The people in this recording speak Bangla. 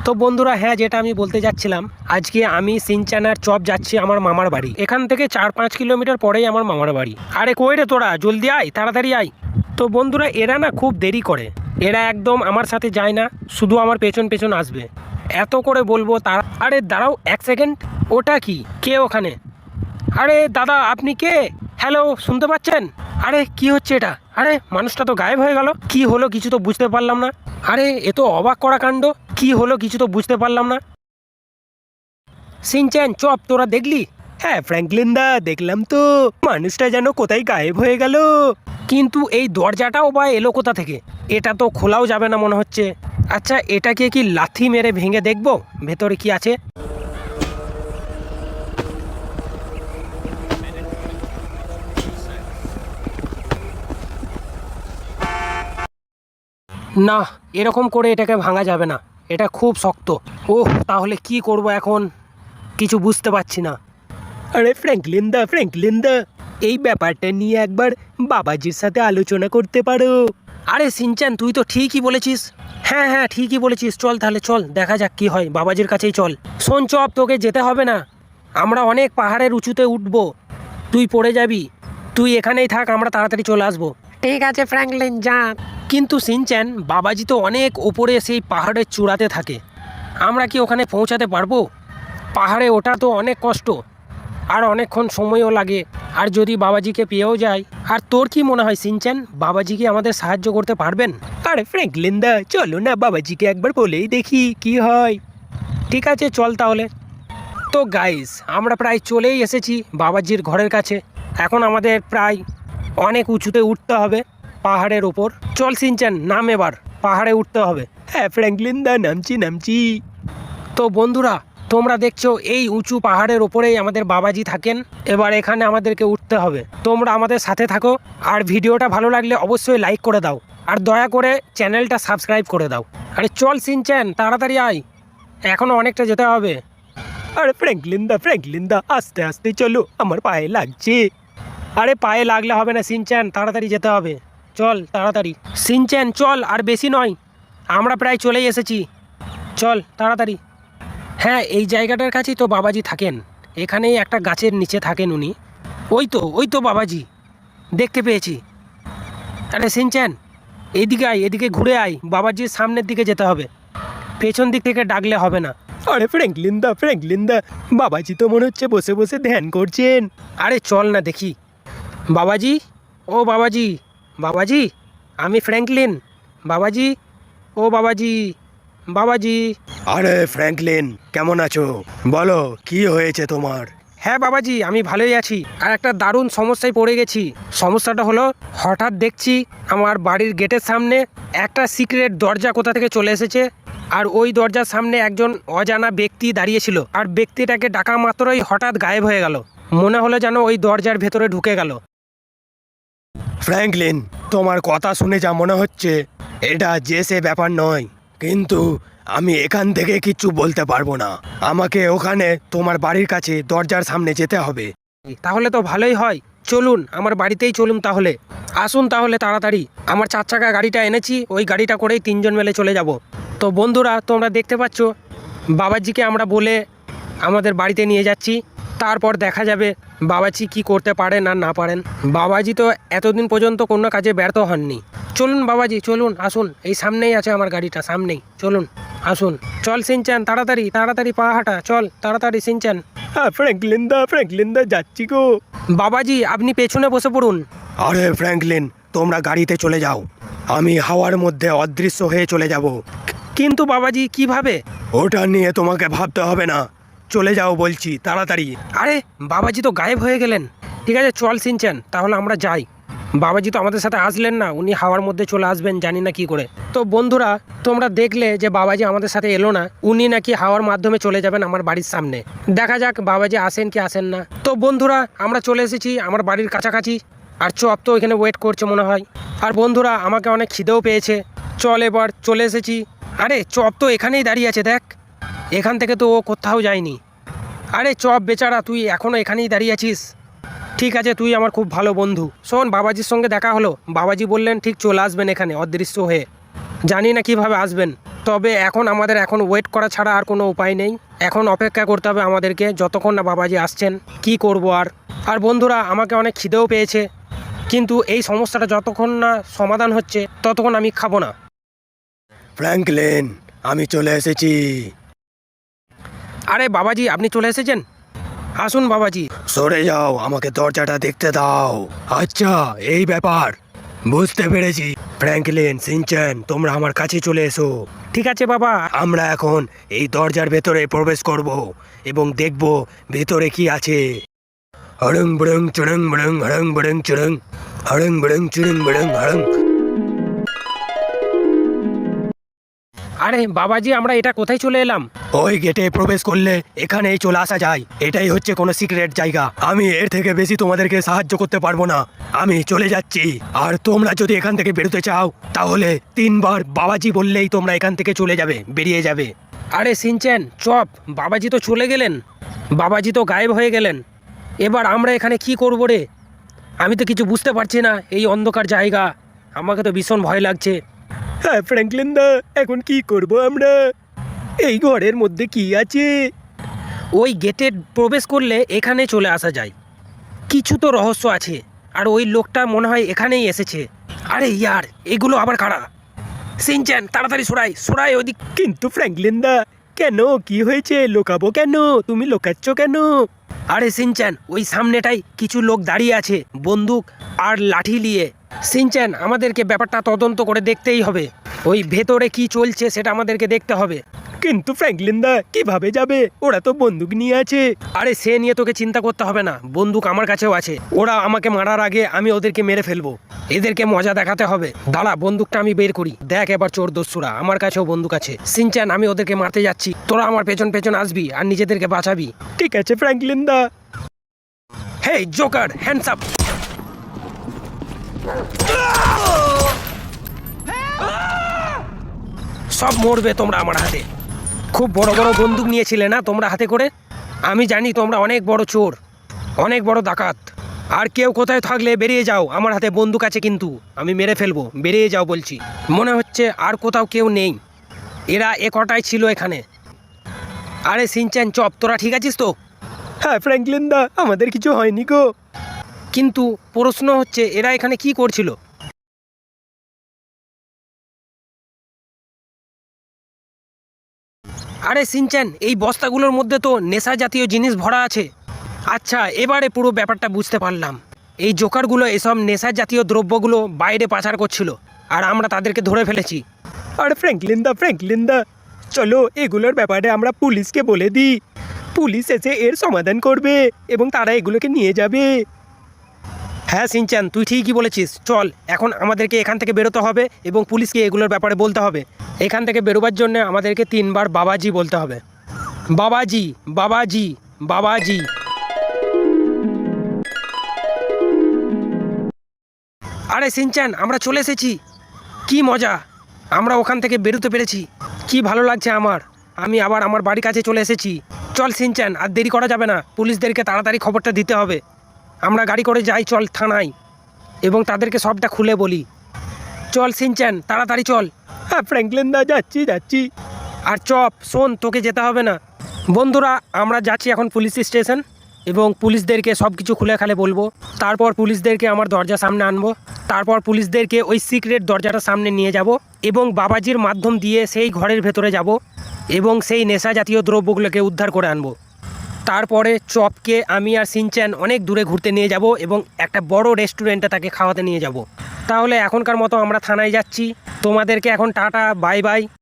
তো বন্ধুরা, হ্যাঁ, যেটা আমি বলতে যাচ্ছিলাম, আজকে আমি সিনচ্যান আর চপ যাচ্ছি আমার মামার বাড়ি। এখান থেকে 4-5 কিলোমিটার পরেই আমার মামার বাড়ি। আরে কই রে তোরা, জলদি আয়, তাড়াতাড়ি আয়। তো বন্ধুরা, এরা না খুব দেরি করে। এরা একদম আমার সাথে যায় না, শুধু আমার পেছন পেছন আসবে। এত করে বলবো তারা, আরে দাঁড়াও 1 সেকেন্ড। ওটা কি, কে ওখানে? আরে দাদা, আপনি কে? হ্যালো, শুনতে পাচ্ছেন? আরে কি হচ্ছে এটা? আরে মানুষটা তো গায়েব হয়ে গেল। কি হলো কিছু তো বুঝতে পারলাম না। আরে এ তো অবাক করা কাণ্ড। কি হলো কিছু তো বুঝতে পারলাম না। সিনচ্যান, চপ, তোরা দেখলি? হ্যাঁ ফ্র্যাঙ্কলিন দা, দেখলাম তো। মানুষটা যেন কোথায় গায়েব হয়ে গেল। কিন্তু এই দরজাটাও বা এলো কোথা থেকে? এটা তো খোলাও যাবে না মনে হচ্ছে। আচ্ছা, এটাকে কি লাথি মেরে ভেঙে দেখবো ভেতরে কি আছে? না, এরকম করে এটাকে ভাঙা যাবে না। এটা খুব শক্ত। ওহ, তাহলে কি করব এখন? কিছু বুঝতে পারছি না। আরে ফ্র্যাঙ্কলিন দা, এই ব্যাপারটা নিয়ে একবার বাবাজির সাথে আলোচনা করতে পারো। আরে সিনচ্যান, তুই তো ঠিকই বলেছিস। হ্যাঁ হ্যাঁ, ঠিকই বলেছিস। চল তাহলে, চল দেখা যাক কি হয়। বাবাজির কাছেই চল। শোন চপ, তোকে যেতে হবে না। আমরা অনেক পাহাড়ের উঁচুতে উঠবো। তুই পড়ে যাবি। তুই এখানেই থাক, আমরা তাড়াতাড়ি চলে আসবো। ঠিক আছে ফ্র্যাঙ্কলিন, যা। কিন্তু সিনচ্যান, বাবাজি তো অনেক ওপরে সেই পাহাড়ের চূড়াতে থাকে। আমরা কি ওখানে পৌঁছাতে পারবো? পাহাড়ে ওঠা তো অনেক কষ্ট, আর অনেকক্ষণ সময়ও লাগে। আর যদি বাবাজিকে পেয়েও যায়। আর তোর কি মনে হয় সিনচ্যান, বাবাজি কি আমাদের সাহায্য করতে পারবেন? আরে ফ্র্যাঙ্কলিন দা, চলো না বাবাজিকে একবার বলেই দেখি কি হয়। ঠিক আছে, চল তাহলে। তো গাইস, আমরা প্রায় চলেই এসেছি বাবাজির ঘরের কাছে। এখন আমাদের প্রায় অনেক উঁচুতে উঠতে হবে পাহাড়ের ওপর। চল সিনচ্যান, নাম, এবার পাহাড়ে উঠতে হবে। হ্যাঁ ফ্র্যাঙ্কলিন দা, নামছি। তো বন্ধুরা, তোমরা দেখছো এই উঁচু পাহাড়ের ওপরেই আমাদের বাবাজি থাকেন। এবার এখানে আমাদেরকে উঠতে হবে। তোমরা আমাদের সাথে থাকো, আর ভিডিওটা ভালো লাগলে অবশ্যই লাইক করে দাও, আর দয়া করে চ্যানেলটা সাবস্ক্রাইব করে দাও। আরে চল সিনচ্যান, তাড়াতাড়ি আয়, এখনও অনেকটা যেতে হবে। আরে ফ্র্যাঙ্কলিন দা, আস্তে আস্তে চলো, আমার পায়ে লাগছে। আরে পায়ে লাগলে হবে না সিনচ্যান, তাড়াতাড়ি যেতে হবে। চল তাড়াতাড়ি সিনচ্যান, চল, আর বেশি নয়, আমরা প্রায় চলেই এসেছি। চল তাড়াতাড়ি। হ্যাঁ, এই জায়গাটার কাছেই তো বাবাজি থাকেন। এখানেই একটা গাছের নিচে থাকেন উনি। ওই তো বাবাজি, দেখতে পেয়েছি। আরে সিনচ্যান, এইদিকে আয়, এদিকে ঘুরে আয়। বাবাজির সামনের দিকে যেতে হবে, পেছন দিক থেকে ডাকলে হবে না। আরে ফ্র্যাঙ্কলিন দা, বাবাজি তো মনে হচ্ছে বসে বসে ধ্যান করছেন। আরে চল না দেখি। বাবাজি, ও বাবাজি, বাবাজি, আমি ফ্র্যাঙ্কলিন। বাবাজি, ও বাবাজি। আরে ফ্র্যাঙ্কলিন, কেমন আছো? বলো, কি হয়েছে তোমার? হ্যাঁ বাবাজি, আমি ভালোই আছি। আর একটা দারুণ সমস্যায় পড়ে গেছি। সমস্যাটা হলো, হঠাৎ দেখছি আমার বাড়ির গেটের সামনে একটা সিক্রেট দরজা কোথা থেকে চলে এসেছে। আর ওই দরজার সামনে একজন অজানা ব্যক্তি দাঁড়িয়েছিল। আর ব্যক্তিটাকে ডাকা মাত্রই হঠাৎ গায়েব হয়ে গেল। মনে হলো যেন ওই দরজার ভেতরে ঢুকে গেল। ফ্র্যাঙ্কলিন, তোমার কথা শুনে যা মনে হচ্ছে, এটা যে সে ব্যাপার নয়। কিন্তু আমি এখান থেকে কিচ্ছু বলতে পারবো না। আমাকে ওখানে তোমার বাড়ির কাছে দরজার সামনে যেতে হবে। তাহলে তো ভালোই হয়, চলুন আমার বাড়িতেই চলুন তাহলে। আসুন তাহলে তাড়াতাড়ি, আমার 4 চাকা গাড়িটা এনেছি, ওই গাড়িটা করেই 3 জন মিলে চলে যাব। তো বন্ধুরা, তোমরা দেখতে পাচ্ছ বাবাজিকে আমরা বলে আমাদের বাড়িতে নিয়ে যাচ্ছি। তারপর দেখা যাবে বাবাজি কি করতে পারেন আর না পারেন। বাবাজি তো এতদিন পর্যন্ত কোনো কাজে ব্যর্থ হননি। চলুন বাবাজি, চলুন, আসুন, এই সামনেই আছে আমার গাড়িটা, সামনেই, চলুন আসুন। চল সিনচ্যান, তাড়াতাড়ি পা হাঁটা, চল তাড়াতাড়ি সিনচ্যান। হ্যাঁ ফ্র্যাঙ্কলিন দা, যাচ্ছি গো। বাবাজি, আপনি পেছনে বসে পড়ুন। আরে ফ্র্যাঙ্কলিন, তোমরা গাড়িতে চলে যাও, আমি হাওয়ার মধ্যে অদৃশ্য হয়ে চলে যাব। কিন্তু বাবাজি, কিভাবে? ওটা নিয়ে তোমাকে ভাবতে হবে না, চলে যাও বলছি, তাড়াতাড়ি। আরে বাবাজি তো গায়েব হয়ে গেলেন। ঠিক আছে চল সিনচ্যান, তাহলে আমরা যাই। বাবাজি তো আমাদের সাথে আসলেন না, উনি হাওয়ার মধ্যে চলে আসবেন জানি না কি করে। তো বন্ধুরা, তোমরা দেখলে যে বাবাজি আমাদের সাথে এলো না, উনি নাকি হাওয়ার মাধ্যমে চলে যাবেন আমার বাড়ির সামনে। দেখা যাক বাবাজি আসেন কি আসেন না। তো বন্ধুরা, আমরা চলে এসেছি আমার বাড়ির কাছাকাছি। আর চপ তো এখানে ওয়েট করছে মনে হয়। আর বন্ধুরা, আমাকে অনেক খিদেও পেয়েছে। চল, এবার চলে এসেছি। আরে চপ তো এখানেই দাঁড়িয়ে আছে, দেখ, এখান থেকে তো ও কোথাও যায়নি। আরে চপ বেচারা, তুই এখনও এখানেই দাঁড়িয়ে আছিস? ঠিক আছে, তুই আমার খুব ভালো বন্ধু। শোন, বাবাজির সঙ্গে দেখা হলো, বাবাজি বললেন ঠিক চলে আসবেন এখানে অদৃশ্য হয়ে। জানি না কিভাবে আসবেন, তবে এখন আমাদের ওয়েট করা ছাড়া আর কোনো উপায় নেই। এখন অপেক্ষা করতে হবে আমাদেরকে যতক্ষণ না বাবাজি আসছেন। কি করব আর বন্ধুরা, আমাকে অনেক খিদেও পেয়েছে, কিন্তু এই সমস্যাটা যতক্ষণ না সমাধান হচ্ছে ততক্ষণ আমি খাবো না। ফ্র্যাঙ্কলিন, আমি চলে এসেছি। আরে বাবাজি, আপনি চলে এসেছেন? আসুন বাবাজি। সরে যাও, আমাকে দরজাটা দেখতে দাও। আচ্ছা, এই ব্যাপার, বুঝতে পেরেছি। ফ্র্যাঙ্কলিন, সিনচ্যান, তোমরা আমার কাছে চলে এসো। ঠিক আছে বাবা। আমরা এখন এই দরজার ভেতরে প্রবেশ করব এবং দেখব ভেতরে কি আছে। হরং বরং চুরং বরং হরং বরং চুরং, হরং বরং চুরং বরং হরং। আরে বাবাজি, আমরা এটা কোথায় চলে এলাম? ওই গেটে প্রবেশ করলে এখানেই চলে আসা যায়। এটাই হচ্ছে কোনো সিক্রেট জায়গা। আমি এর থেকে বেশি তোমাদেরকে সাহায্য করতে পারবো না। আমি চলে যাচ্ছি। আর তোমরা যদি এখান থেকে বেরোতে চাও তাহলে 3 বার বাবাজি বললেই তোমরা এখান থেকে চলে যাবে, বেরিয়ে যাবে। আরে সিনচ্যান, চপ, বাবাজি তো চলে গেলেন, বাবাজি তো গায়েব হয়ে গেলেন। এবার আমরা এখানে কি করব রে? আমি তো কিছু বুঝতে পারছি না। এই অন্ধকার জায়গা, আমাকে তো ভীষণ ভয় লাগছে। হ্যাঁ ফ্র্যাঙ্কলিন দা, এখন কি করব আমরা? এই ঘরের মধ্যে কি আছে? ওই গেটে প্রবেশ করলে এখানে চলে আসা যায়। কিছু তো রহস্য আছে। আর ওই লোকটা মনে হয় এখানেই এসেছে। আরে ইয়ার, এগুলো আবার কারা? সিনচ্যান, তাড়াতাড়ি সরাই ওইদিক। কিন্তু ফ্র্যাঙ্কলিন দা, কেন, কি হয়েছে? লোকাবো কেন? তুমি লোকাচ্ছ কেন? আরে সিনচ্যান, ওই সামনেটাই কিছু লোক দাঁড়িয়ে আছে, বন্দুক আর লাঠি নিয়ে। সিনচ্যান, আমাদেরকে ব্যাপারটা তদন্ত করে দেখতেই হবে। ওই ভেতরে কি চলছে সেটা আমাদেরকে দেখতে হবে। কিন্তু ফ্র্যাঙ্কলিন দা, কিভাবে যাবে? ওরা তো বন্দুক নিয়ে আছে। আরে সে নিয়ে তোকে চিন্তা করতে হবে না, বন্দুক আমার কাছেও আছে। ওরা আমাকে মারার আগে আমি ওদেরকে মেরে ফেলবো। এদেরকে মজা দেখাতে হবে। দাঁড়া, বন্দুকটা আমি বের করি। দেখ এবার চোর দস্যুরা, আমার কাছেও বন্দুক আছে। সিনচ্যান, আমি ওদেরকে মারতে যাচ্ছি, তোরা আমার পেছন পেছন আসবি আর নিজেদেরকে বাঁচাবি। ঠিক আছে ফ্র্যাঙ্কলিন দা। হেই জোকার, হ্যান্ডস আপ! সব মরবে তোমরা আমার হাতে। খুব বড় বড় বন্দুক নিয়েছিলে না তোমরা হাতে করে? আমি জানি তোমরা অনেক বড় চোর, অনেক বড় ডাকাত। আর কেউ কোথায় থাকলে বেরিয়ে যাও, আমার হাতে বন্দুক আছে, কিন্তু আমি মেরে ফেলবো। বেরিয়ে যাও বলছি। মনে হচ্ছে আর কোথাও কেউ নেই, এরা কটাই ছিল এখানে। আরে সিনচ্যান, চপ, তোরা ঠিক আছিস তো? হ্যাঁ ফ্র্যাঙ্কলিন দা, আমাদের কিছু হয়নি গো। কিন্তু প্রশ্ন হচ্ছে এরা এখানে কি করছিল? আরে সিনচ্যান, এই বস্তাগুলোর মধ্যে তো নেশা জাতীয় জিনিস ভরা আছে। আচ্ছা, এবারে পুরো ব্যাপারটা বুঝতে পারলাম। এই জোকারগুলো এসব নেশা জাতীয় দ্রব্যগুলো বাইরে পাচার করছিল, আর আমরা তাদেরকে ধরে ফেলেছি। আর ফ্র্যাঙ্কলিন দা, চলো এগুলোর ব্যাপারে আমরা পুলিশকে বলে দিই। পুলিশ এসে এর সমাধান করবে এবং তারা এগুলোকে নিয়ে যাবে। হ্যাঁ সিনচ্যান, তুই ঠিকই বলেছিস। চল, এখন আমাদেরকে এখান থেকে বেরোতে হবে এবং পুলিশকে এগুলোর ব্যাপারে বলতে হবে। এখান থেকে বেরোবার জন্য আমাদেরকে 3 বার বাবাজি বলতে হবে। বাবাজি, বাবাজি, বাবাজি। আরে সিনচ্যান, আমরা চলে এসেছি। কি মজা, আমরা ওখান থেকে বেরোতে পেরেছি। কি ভালো লাগছে আমার। আমি আবার আমার বাড়ির কাছে চলে এসেছি। চল সিনচ্যান, আর দেরি করা যাবে না, পুলিশদেরকে তাড়াতাড়ি খবরটা দিতে হবে। আমরা গাড়ি করে যাই, চল থানায়, এবং তাদেরকে সবটা খুলে বলি। চল সিনচ্যান, তাড়াতাড়ি চল। হ্যাঁ ফ্র্যাঙ্কলিন দা, যাচ্ছি। আর চপ, শোন, তোকে যেতে হবে না। বন্ধুরা, আমরা যাচ্ছি এখন পুলিশ স্টেশন এবং পুলিশদেরকে সব কিছু খুলে খালে বলবো। তারপর পুলিশদেরকে আমার দরজার সামনে আনবো। তারপর পুলিশদেরকে ওই সিক্রেট দরজাটার সামনে নিয়ে যাব এবং বাবাজির মাধ্যম দিয়ে সেই ঘরের ভেতরে যাব এবং সেই নেশা জাতীয় দ্রব্যগুলোকে উদ্ধার করে আনবো। তারপরে চপকে আমি আর সিনচ্যান অনেক দূরে ঘুরতে নিয়ে যাব এবং একটা বড় রেস্টুরেন্টে তাকে খাওয়াতে নিয়ে যাব। তাহলে এখনকার মতো আমরা থানায় যাচ্ছি। তোমাদেরকে এখন টাটা, বাই বাই।